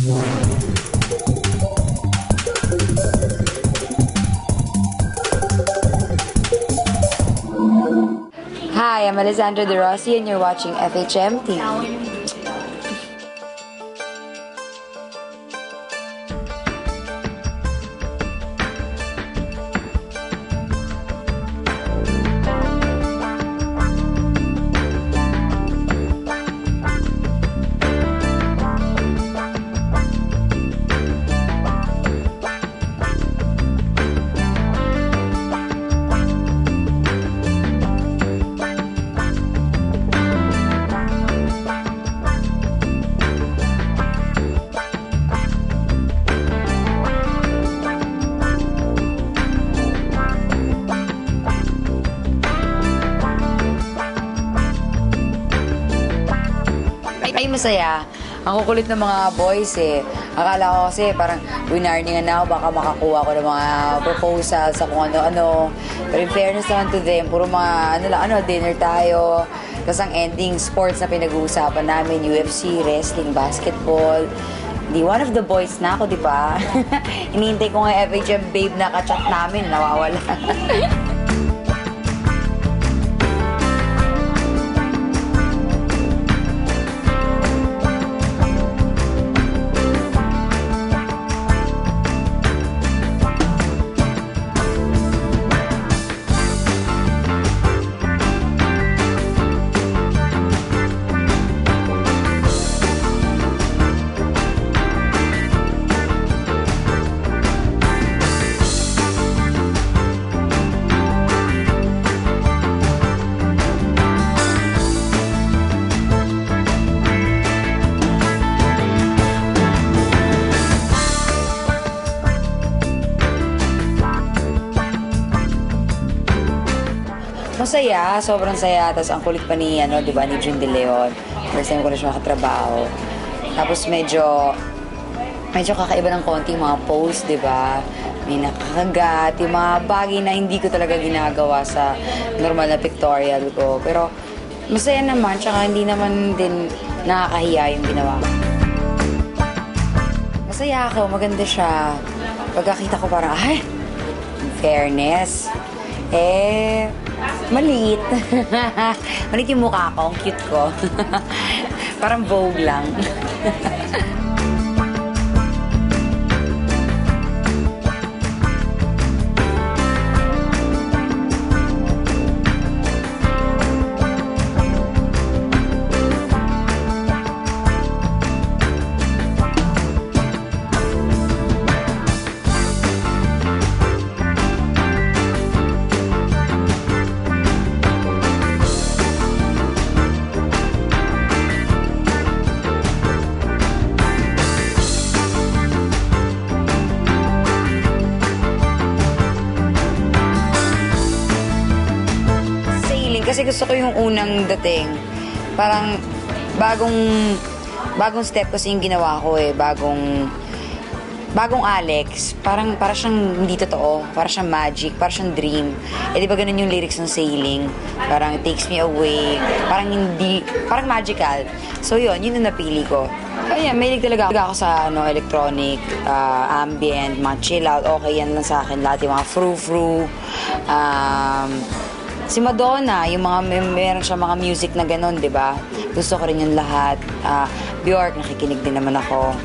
Hi, I'm Alessandra De Rossi and you're watching FHM TV. Ay, masaya. Ang kukulit ng mga boys eh. Akala ko kasi parang winarningan na ako, baka makakuha ko ng mga proposals sa kung ano-ano. Pero in fairness naman to them, puro mga dinner tayo. Tapos ang ending, sports na pinag-uusapan namin, UFC, wrestling, basketball. Di one of the boys na ako, di ba? Hinihintay ko nga FHM babe na ka-chat namin, nawawala. Masaya, sobrang saya. Tapos ang kulit pa ni, di ba, ni June De Leon. First time ko na siya makatrabaho. Tapos medyo kakaiba ng konti yung mga post, di ba? May nakakagat, yung mga bagay na hindi ko talaga ginagawa sa normal na pictorial ko. Pero masaya naman, tsaka hindi naman din nakakahiya yung ginawa ko. Masaya ako, maganda siya. Pagkakita ko parang, ay, in fairness. Maliit. Maliit yung mukha ko, ang cute ko. Parang Vogue lang. Kasi gusto ko yung unang dating. Parang bagong step kasi yung ginawa ko eh. Bagong Alex. Para siyang hindi totoo. Para siyang magic. Para siyang dream. Di ba ganun yung lyrics ng Sailing? Parang it takes me away. Parang magical. So yun yung napili ko. Kaya mahilig talaga ako sa electronic, ambient, mga chill out. Okay yan lang sa akin. Lahat yung mga frou-frou. Si Madonna, yung meron siya mga music na ganun, di ba? Gusto ko rin yung lahat. Bjork, nakikinig din naman ako.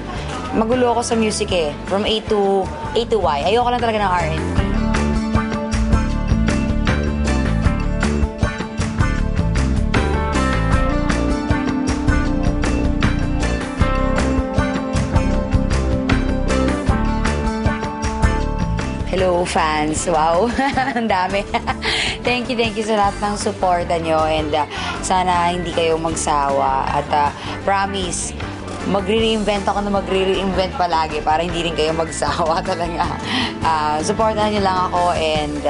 Magulo ako sa music eh. From A to Y. Ayoko lang talaga ng R&B. Hello, fans. Wow, ang dami. Thank you sa lahat ng suporta nyo and sana hindi kayo magsawa at promise, magre-reinvent ako na magre-reinvent palagi para hindi rin kayo magsawa talaga. Supportahan nyo lang ako and